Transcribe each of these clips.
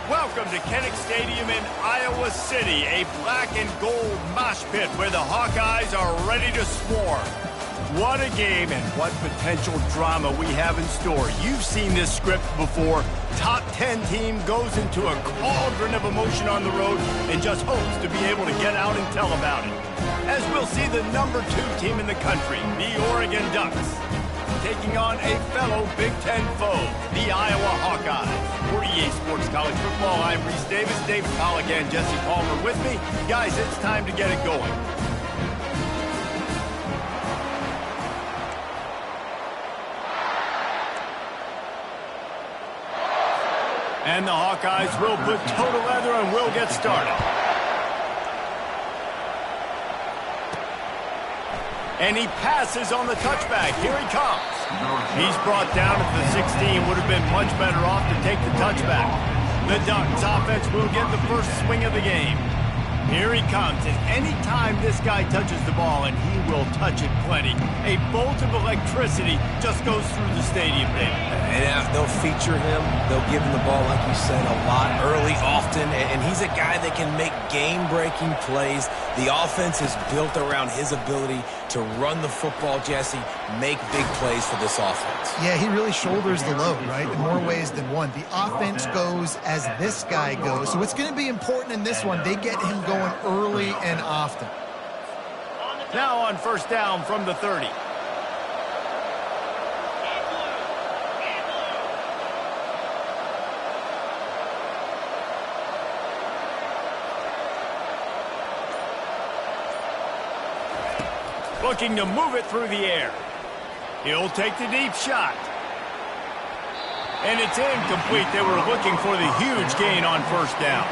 Welcome to Kinnick Stadium in Iowa City, a black and gold mosh pit where the Hawkeyes are ready to swarm. What a game and what potential drama we have in store. You've seen this script before. Top 10 team goes into a cauldron of emotion on the road and just hopes to be able to get out and tell about it. As we'll see the number 2 team in the country, the Oregon Ducks, taking on a fellow Big Ten foe, the Iowa Hawkeyes. For EA Sports College Football, I'm Reese Davis, David Pollack, and Jesse Palmer with me. Guys, it's time to get it going. And the Hawkeyes will put total leather and will get started. And he passes on the touchback. Here he comes. He's brought down at the 16. Would have been much better off to take the touchback. The Ducks offense will get the first swing of the game. Here he comes, and any time this guy touches the ball, and he will touch it plenty, a bolt of electricity just goes through the stadium, David. And they'll feature him. They'll give him the ball, like you said, a lot, early, often, and he's a guy that can make game-breaking plays. The offense is built around his ability to run the football, Jesse, make big plays for this offense. Yeah, he really shoulders the load, right, in more ways than one. The offense goes as this guy goes, so it's going to be important in this one. They get him going early and often. Now on first down from the 30. Looking to move it through the air. He'll take the deep shot. And it's incomplete. They were looking for the huge gain on first down.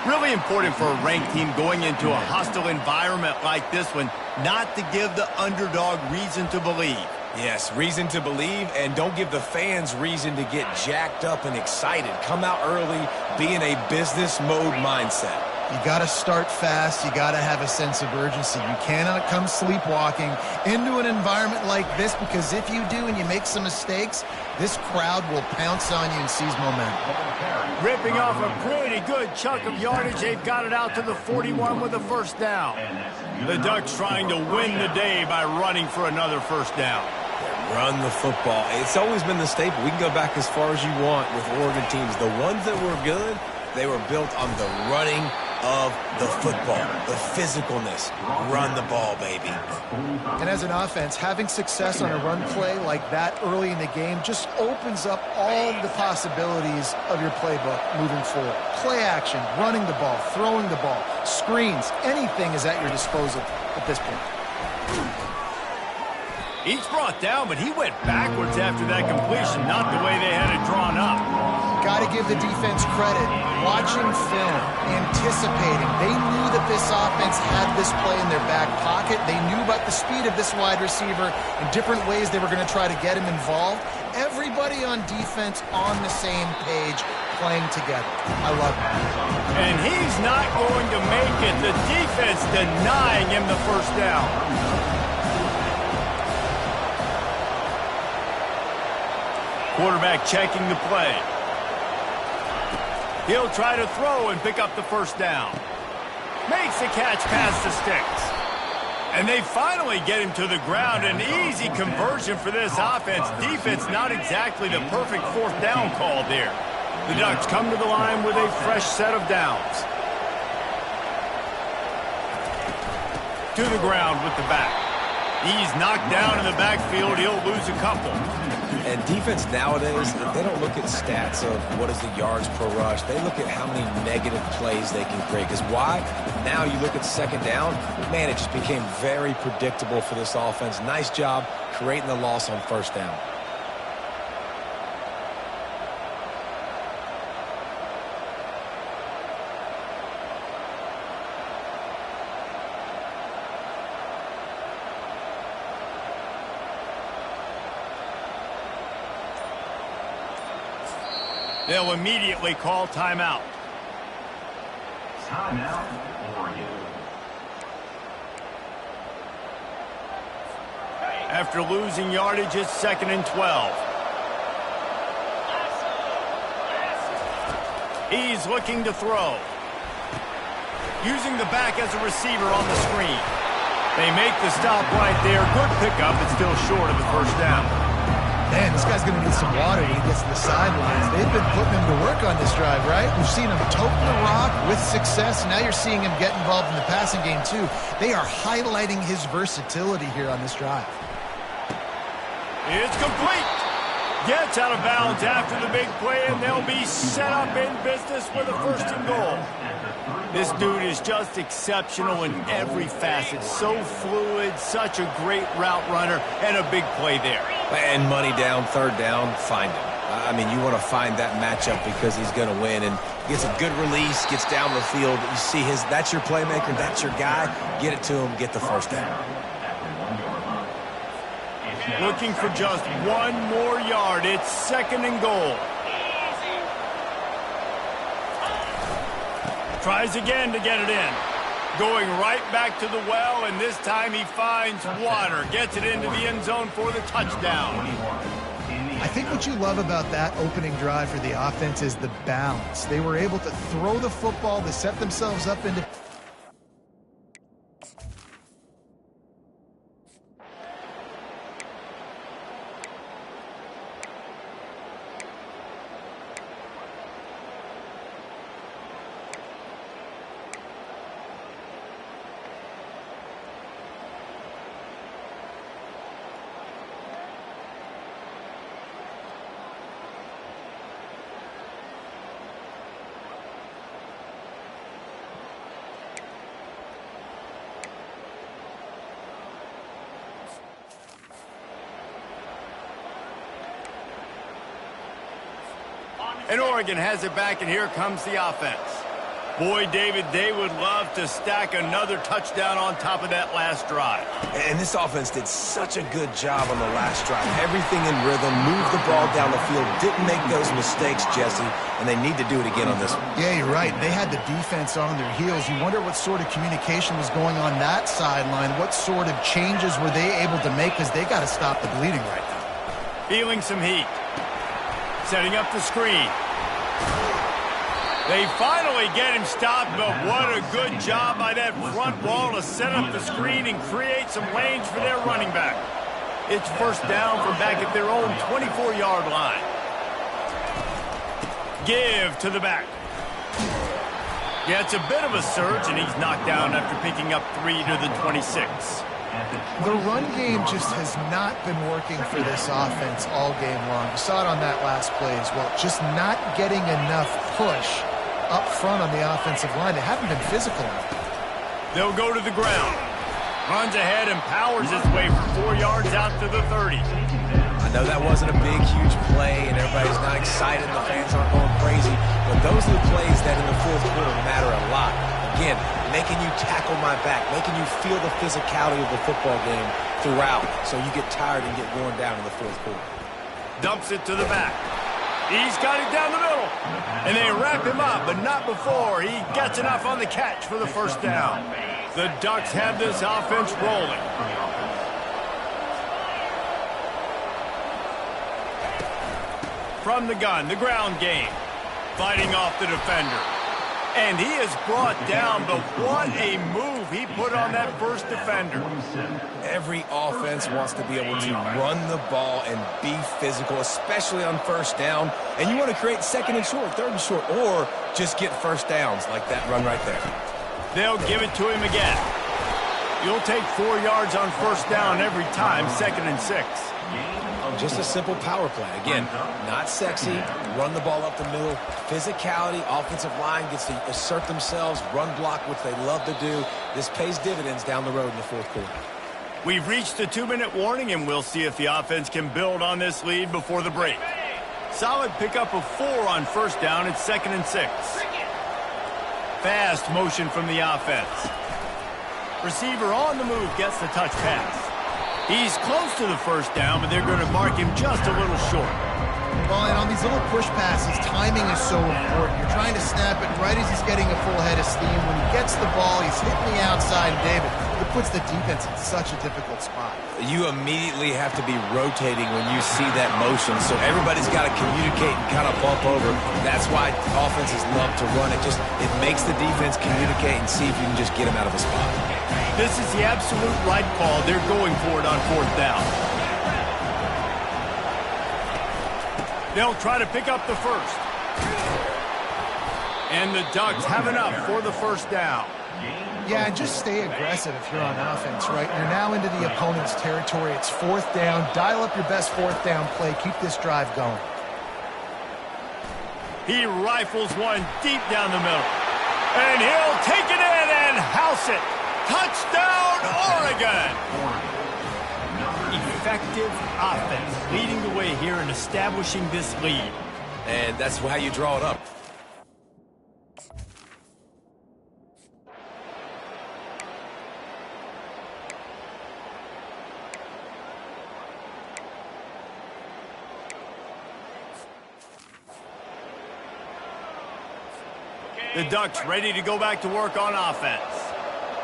Really important for a ranked team going into a hostile environment like this one, not to give the underdog reason to believe. Yes, reason to believe, and don't give the fans reason to get jacked up and excited. Come out early, be in a business mode mindset. You got to start fast. You got to have a sense of urgency. You cannot come sleepwalking into an environment like this, because if you do and you make some mistakes, this crowd will pounce on you and seize momentum. Ripping off a pretty good chunk of yardage. They've got it out to the 41 with a first down. The Ducks trying to win the day by running for another first down. Run the football. It's always been the staple. We can go back as far as you want with Oregon teams. The ones that were good, they were built on the running of the football, the physicalness. Run the ball, baby. And as an offense, having success on a run play like that early in the game just opens up all the possibilities of your playbook moving forward. Play action, running the ball, throwing the ball, screens, anything is at your disposal at this point. He's brought down, but he went backwards after that completion, not the way they had it drawn up. Got to give the defense credit. Watching film, anticipating. They knew that this offense had this play in their back pocket. They knew about the speed of this wide receiver and different ways they were going to try to get him involved. Everybody on defense on the same page, playing together. I love it. And he's not going to make it. The defense denying him the first down. Quarterback checking the play. He'll try to throw and pick up the first down. Makes the catch past the sticks. And they finally get him to the ground. An easy conversion for this offense. Defense not exactly the perfect fourth down call there. The Ducks come to the line with a fresh set of downs. To the ground with the back. He's knocked down in the backfield. He'll lose a couple. And defense nowadays, they don't look at stats of what is the yards per rush. They look at how many negative plays they can create. Because why? Now you look at second down, man, it just became very predictable for this offense. Nice job creating the loss on first down. They'll immediately call timeout. Timeout, Oregon. After losing yardage, it's 2nd and 12. He's looking to throw. Using the back as a receiver on the screen. They make the stop right there. Good pickup, but still short of the first down. Man, this guy's going to need some water when he gets to the sidelines. They've been putting him to work on this drive, right? We've seen him toting the rock with success. Now you're seeing him get involved in the passing game, too. They are highlighting his versatility here on this drive. It's complete. Gets out of bounds after the big play, and they'll be set up in business with a first and goal. This dude is just exceptional in every facet. So fluid, such a great route runner, and a big play there. And money down, third down, find him. I mean, you want to find that matchup because he's going to win, and gets a good release, gets down the field. You see that's your playmaker, that's your guy. Get it to him, get the first down. Looking for just one more yard. It's second and goal. Tries again to get it in. Going right back to the well, and this time he finds water. Gets it into the end zone for the touchdown. I think what you love about that opening drive for the offense is the balance. They were able to throw the football to set themselves up into... And Oregon has it back, and here comes the offense. Boy, David, they would love to stack another touchdown on top of that last drive. And this offense did such a good job on the last drive. Everything in rhythm, moved the ball down the field, didn't make those mistakes, Jesse, and they need to do it again on this one. Yeah, you're right. They had the defense on their heels. You wonder what sort of communication was going on that sideline. What sort of changes were they able to make, because they got to stop the bleeding right now. Feeling some heat. Setting up the screen. They finally get him stopped, but what a good job by that front wall to set up the screen and create some lanes for their running back. It's first down from back at their own 24-yard line. Give to the back. Gets a bit of a surge, and he's knocked down after picking up 3 to the 26. The run game just has not been working for this offense all game long. You saw it on that last play as well. Just not getting enough push up front on the offensive line. They haven't been physical enough. They'll go to the ground. Runs ahead and powers his way for 4 yards out to the 30. I know that wasn't a big, huge play, and everybody's not excited, the fans aren't going crazy, but those are the plays that in the fourth quarter matter a lot. Again, making you tackle my back, making you feel the physicality of the football game throughout, so you get tired and get worn down in the fourth quarter. Dumps it to the back. He's got it down the middle. And they wrap him up, but not before he gets enough on the catch for the first down. The Ducks have this offense rolling. From the gun, the ground game. Fighting off the defender. And he is brought down, but what a move he put on that first defender. Every offense wants to be able to run the ball and be physical, especially on first down. And you want to create second and short, third and short, or just get first downs like that run right there. They'll give it to him again. You'll take 4 yards on first down every time, 2nd and 6. Just a simple power play. Again, not sexy, run the ball up the middle, physicality, offensive line gets to assert themselves, run block, which they love to do. This pays dividends down the road in the fourth quarter. We've reached the 2-minute warning, and we'll see if the offense can build on this lead before the break. Solid pickup of 4 on first down. It's 2nd and 6. Fast motion from the offense. Receiver on the move gets the touch pass. He's close to the first down, but they're going to mark him just a little short. Well, and on these little push passes, timing is so important. You're trying to snap it right as he's getting a full head of steam. When he gets the ball, he's hitting the outside, David. It puts the defense in such a difficult spot. You immediately have to be rotating when you see that motion, so everybody's got to communicate and kind of bump over. That's why offenses love to run it. It makes the defense communicate and see if you can just get him out of a spot. This is the absolute right call. They're going for it on 4th down. They'll try to pick up the first. And the Ducks have enough for the first down. Yeah, and just stay aggressive if you're on offense, right? You're now into the opponent's territory. It's 4th down. Dial up your best 4th down play. Keep this drive going. He rifles one deep down the middle. And he'll take it in and house it. Touchdown, Oregon! Effective offense, leading the way here and establishing this lead. And that's how you draw it up. The Ducks ready to go back to work on offense.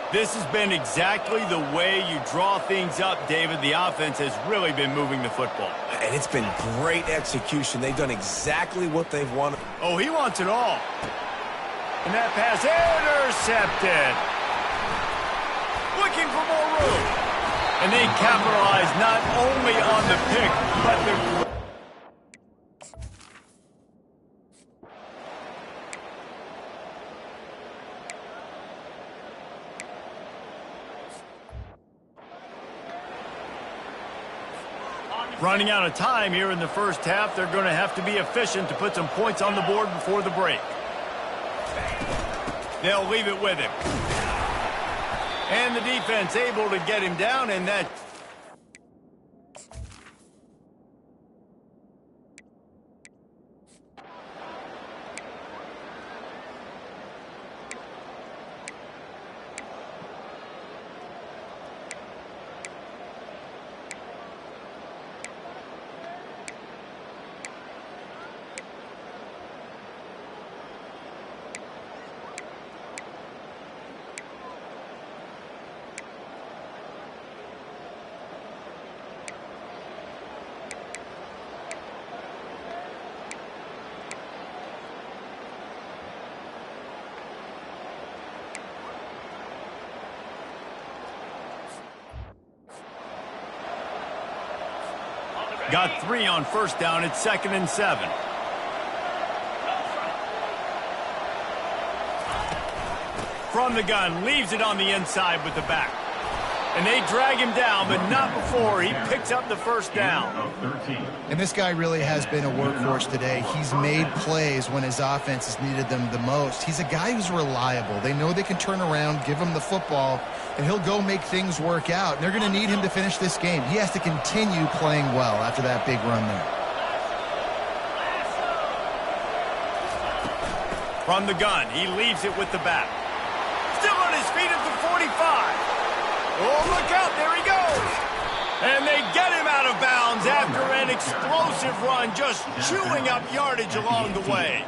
This has been exactly the way you draw things up, David. The offense has really been moving the football. And it's been great execution. They've done exactly what they've wanted. Oh, he wants it all. And that pass intercepted. Looking for more room. And they capitalize not only on the pick, but the... Running out of time here in the first half. They're going to have to be efficient to put some points on the board before the break. They'll leave it with him. And the defense able to get him down, and that... Got 3 on first down. It's 2nd and 7. From the gun, leaves it on the inside with the back. And they drag him down, but not before he picks up the first down. And this guy really has been a workhorse today. He's made plays when his offense has needed them the most. He's a guy who's reliable. They know they can turn around, give him the football, and he'll go make things work out. And they're going to need him to finish this game. He has to continue playing well after that big run there. From the gun, he leaves it with the back. Still on his feet at the 45. Oh, look out, there he goes. And they get him out of bounds after an explosive run, just chewing up yardage along the way.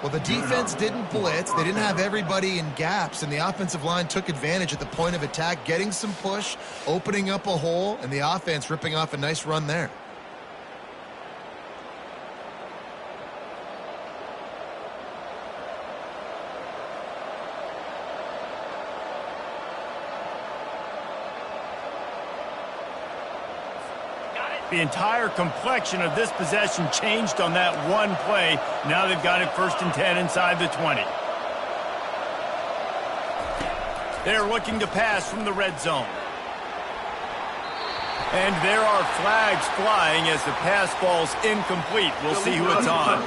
Well, the defense didn't blitz. They didn't have everybody in gaps, and the offensive line took advantage at the point of attack, getting some push, opening up a hole, and the offense ripping off a nice run there. The entire complexion of this possession changed on that one play. Now they've got it 1st and 10 inside the 20. They're looking to pass from the red zone. And there are flags flying as the pass falls incomplete. We'll see who it's on.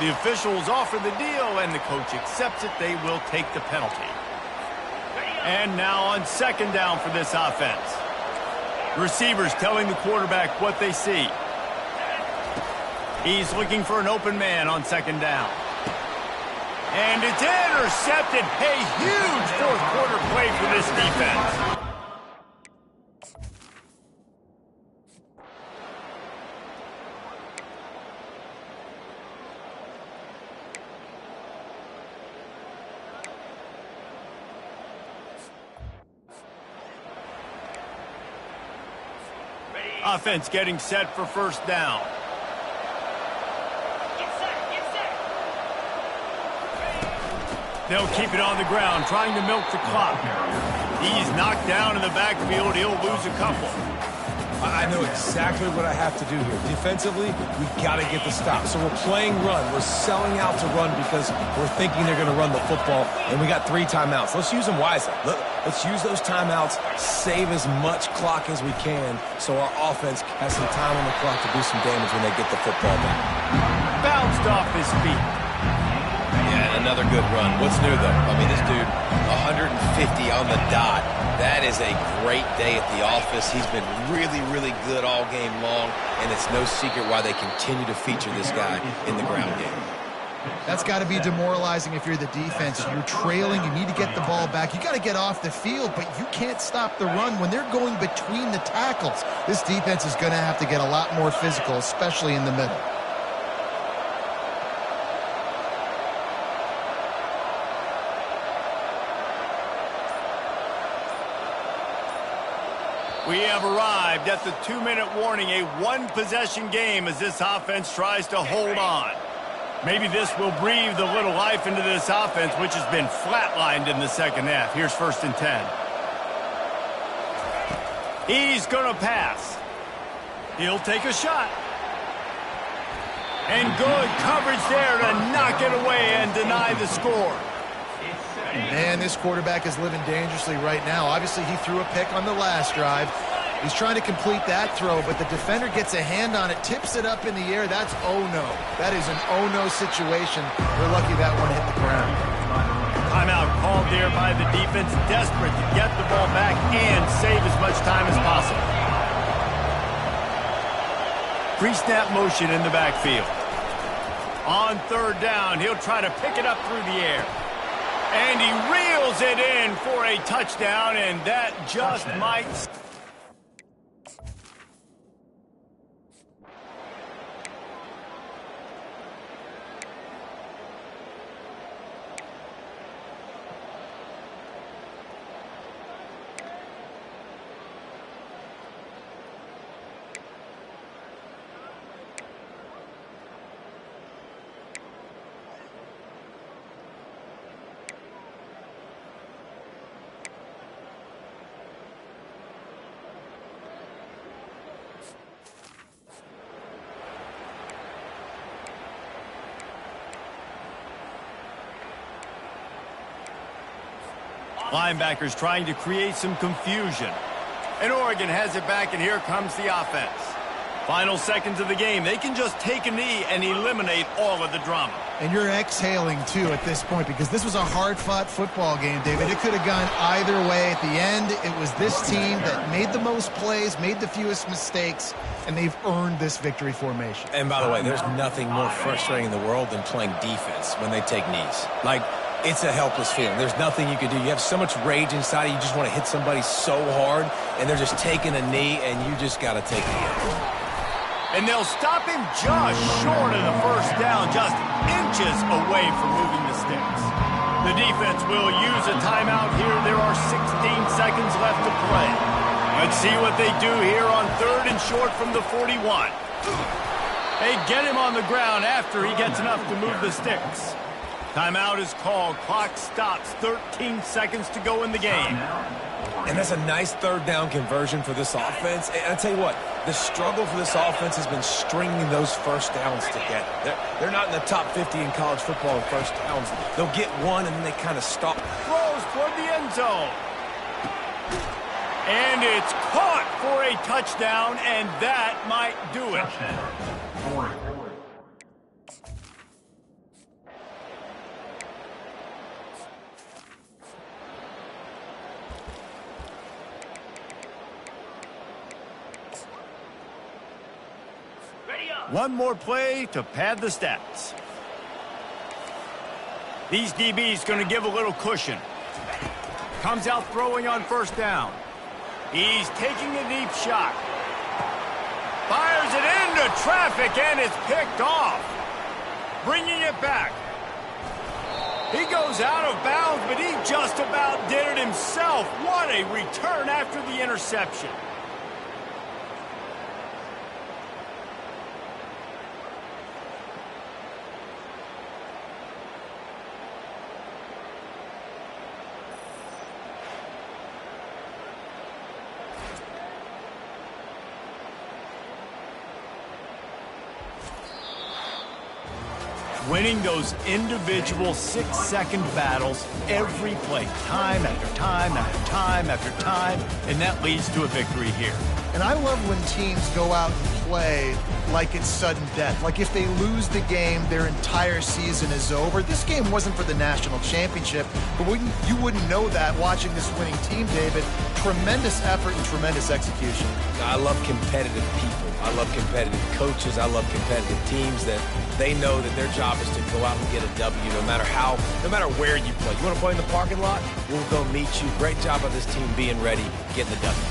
The officials offer the deal, and the coach accepts it. They will take the penalty. And now on 2nd down for this offense. Receivers telling the quarterback what they see. He's looking for an open man on 2nd down. And it's intercepted. A huge 4th quarter play for this defense. Offense getting set for first down. They'll keep it on the ground, trying to milk the clock. He's knocked down in the backfield. He'll lose a couple. I know exactly what I have to do here. Defensively, we got to get the stop. So we're playing run. We're selling out to run because we're thinking they're going to run the football, and we got 3 timeouts. Let's use them wisely. Let's use those timeouts, save as much clock as we can so our offense has some time on the clock to do some damage when they get the football back. Bounced off his feet. Yeah, and another good run. What's new, though? I mean, this dude, 150 on the dot. That is a great day at the office. He's been really, really good all game long, and it's no secret why they continue to feature this guy in the ground game. That's got to be demoralizing if you're the defense. You're trailing. You need to get the ball back. You got to get off the field, but you can't stop the run when they're going between the tackles. This defense is going to have to get a lot more physical, especially in the middle. We have arrived at the 2-minute warning, a one-possession game as this offense tries to hold on. Maybe this will breathe a little life into this offense, which has been flatlined in the second half. Here's 1st and 10. He's going to pass. He'll take a shot. And good coverage there to knock it away and deny the score. Man, this quarterback is living dangerously right now. Obviously, he threw a pick on the last drive. He's trying to complete that throw, but the defender gets a hand on it, tips it up in the air. That's oh-no. That is an oh-no situation. We're lucky that one hit the ground. Timeout called there by the defense, desperate to get the ball back and save as much time as possible. Pre-snap motion in the backfield. On 3rd down, he'll try to pick it up through the air. And he reels it in for a touchdown, and that just might... Linebackers trying to create some confusion. And Oregon has it back, and here comes the offense. Final seconds of the game. They can just take a knee and eliminate all of the drama. And you're exhaling, too, at this point, because this was a hard-fought football game, David. It could have gone either way. At the end, it was this team that made the most plays, made the fewest mistakes, and they've earned this victory formation. And by the way, there's nothing more frustrating in the world than playing defense when they take knees. Like, it's a helpless feeling. There's nothing you can do. You have so much rage inside you. You just want to hit somebody so hard, and they're just taking a knee, and you just got to take a hit. And they'll stop him just short of the first down, just inches away from moving the sticks. The defense will use a timeout here. There are 16 seconds left to play. Let's see what they do here on 3rd and short from the 41. They get him on the ground after he gets enough to move the sticks. Timeout is called. Clock stops. 13 seconds to go in the game. And that's a nice 3rd down conversion for this offense. And I tell you what, the struggle for this offense has been stringing those first downs together. They're not in the top 50 in college football in first downs. They'll get one, and then they kind of stop. Throws toward the end zone. And it's caught for a touchdown, and that might do it. One more play to pad the stats. These DBs going to give a little cushion. Comes out throwing on 1st down. He's taking a deep shot. Fires it into traffic, and it's picked off. Bringing it back. He goes out of bounds, but he just about did it himself. What a return after the interception. winning those individual 6-second battles every play, time after time after time after time, and that leads to a victory here. And I love when teams go out and play like it's sudden death. Like if they lose the game, their entire season is over. This game wasn't for the national championship, but you wouldn't know that watching this winning team, David. Tremendous effort and tremendous execution. I love competitive people. I love competitive coaches. I love competitive teams that they know that their job is to go out and get a W no matter where you play. You want to play in the parking lot? We'll go meet you. Great job of this team being ready, getting the W.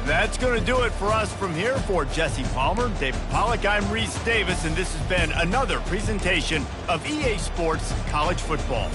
That's going to do it for us from here. For Jesse Palmer, David Pollack, I'm Reese Davis, and this has been another presentation of EA Sports College Football.